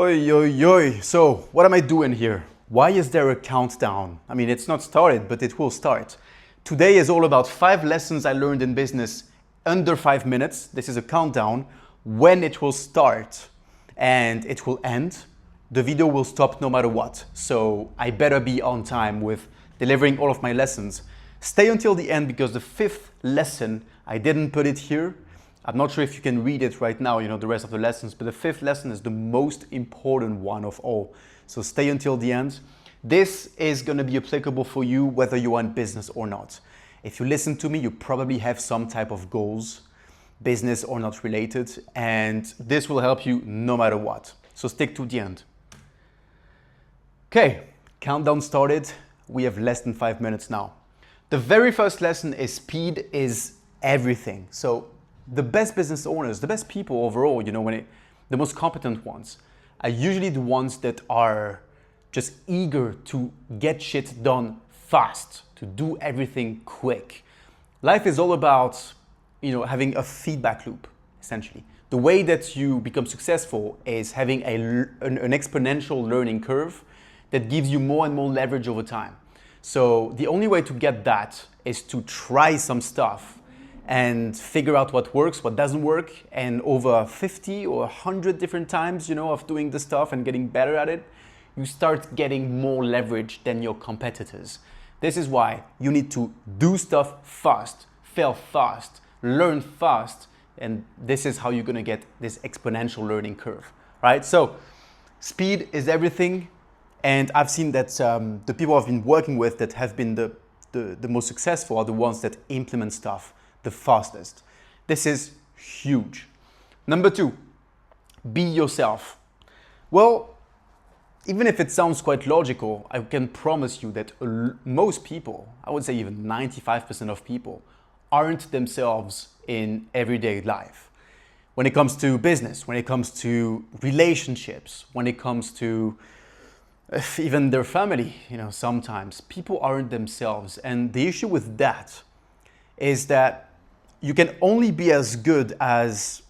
Oi, oi, oi. So, what am I doing here? Why is there a countdown? I mean, it's not started, but it will start. Today is all about 5 lessons I learned in business under 5 minutes. This is a countdown when it will start and it will end. The video will stop no matter what. So, I better be on time with delivering all of my lessons. Stay until the end because the 5th lesson, I didn't put it here. I'm not sure if you can read it right now, the rest of the lessons, but the 5th lesson is the most important one of all. So stay until the end. This is going to be applicable for you whether you are in business or not. If you listen to me, you probably have some type of goals, business or not related, and this will help you no matter what. So stick to the end. Okay, countdown started. We have less than 5 minutes now. The very first lesson is speed is everything. So the best business owners, the best people overall, the most competent ones, are usually the ones that are just eager to get shit done fast, to do everything quick. Life is all about, having a feedback loop, essentially. The way that you become successful is having an exponential learning curve that gives you more and more leverage over time. So the only way to get that is to try some stuff and figure out what works, what doesn't work, and over 50 or 100 different times, of doing the stuff and getting better at it, you start getting more leverage than your competitors. This is why you need to do stuff fast, fail fast, learn fast, and this is how you're gonna get this exponential learning curve, right? So speed is everything, and I've seen that the people I've been working with that have been the most successful are the ones that implement stuff the fastest. This is huge. Number 2, be yourself. Well, even if it sounds quite logical, I can promise you that most people, I would say even 95% of people, aren't themselves in everyday life. When it comes to business, when it comes to relationships, when it comes to even their family, sometimes people aren't themselves. And the issue with that is that you can only be as good as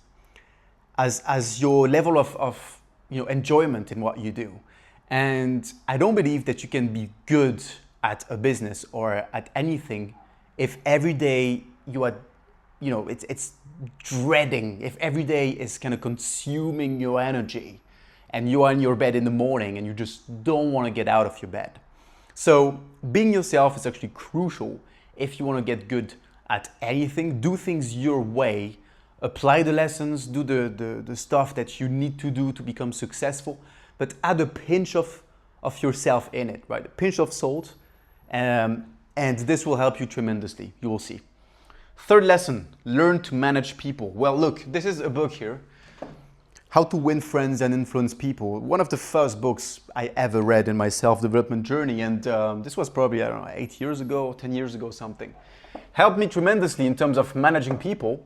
your level of enjoyment in what you do. And I don't believe that you can be good at a business or at anything if every day you are, it's dreading, if every day is kind of consuming your energy and you are in your bed in the morning and you just don't want to get out of your bed. So being yourself is actually crucial if you want to get good at anything. Do things your way, apply the lessons, do the stuff that you need to do to become successful, but add a pinch of yourself in it, right? A pinch of salt, and this will help you tremendously, you will see. 3rd lesson, learn to manage people. Well, look, this is a book here, How to Win Friends and Influence People. One of the first books I ever read in my self-development journey, and this was probably, 8 years ago, 10 years ago, something. Helped me tremendously in terms of managing people.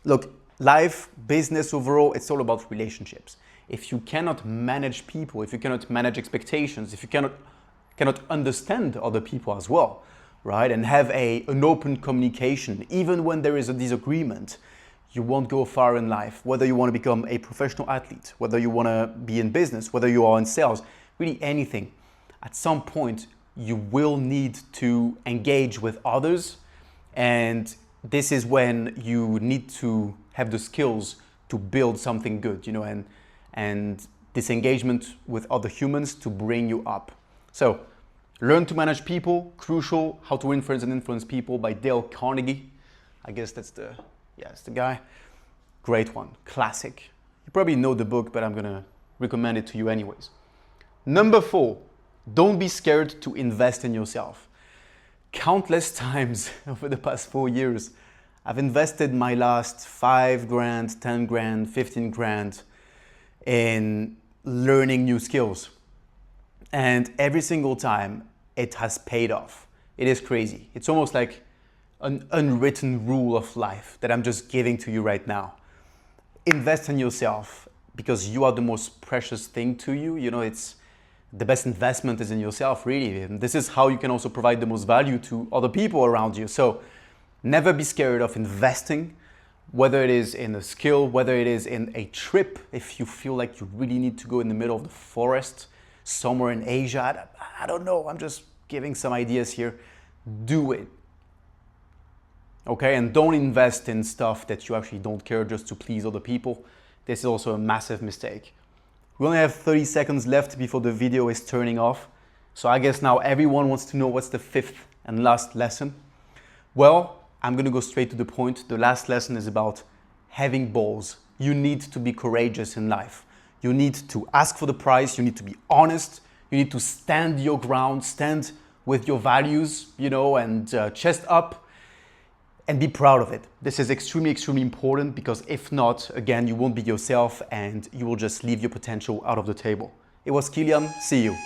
Look, life, business overall, it's all about relationships. If you cannot manage people, if you cannot manage expectations, if you cannot understand other people as well, right, and have an open communication, even when there is a disagreement, you won't go far in life. Whether you want to become a professional athlete, whether you want to be in business, whether you are in sales, really anything, at some point you will need to engage with others, and this is when you need to have the skills to build something good, and this engagement with other humans to bring you up. So learn to manage people, crucial. How to Win Friends and Influence People by Dale Carnegie. I guess that's the guy. Great one, classic. You probably know the book, but I'm gonna recommend it to you anyways. Number 4, don't be scared to invest in yourself. Countless times over the past 4 years, I've invested my last 5 grand, 10 grand, 15 grand in learning new skills. And every single time it has paid off. It is crazy. It's almost like an unwritten rule of life that I'm just giving to you right now. Invest in yourself because you are the most precious thing to you. It's the best investment is in yourself, really. And this is how you can also provide the most value to other people around you. So never be scared of investing, whether it is in a skill, whether it is in a trip, if you feel like you really need to go in the middle of the forest, somewhere in Asia, I don't know, I'm just giving some ideas here. Do it. Okay, and don't invest in stuff that you actually don't care just to please other people. This is also a massive mistake. We only have 30 seconds left before the video is turning off. So I guess now everyone wants to know what's the fifth and last lesson. Well, I'm gonna go straight to the point. The last lesson is about having balls. You need to be courageous in life. You need to ask for the prize. You need to be honest. You need to stand your ground, stand with your values, and chest up, and be proud of it. This is extremely, extremely important, because if not, again, you won't be yourself and you will just leave your potential out of the table. It was Kilian. See you.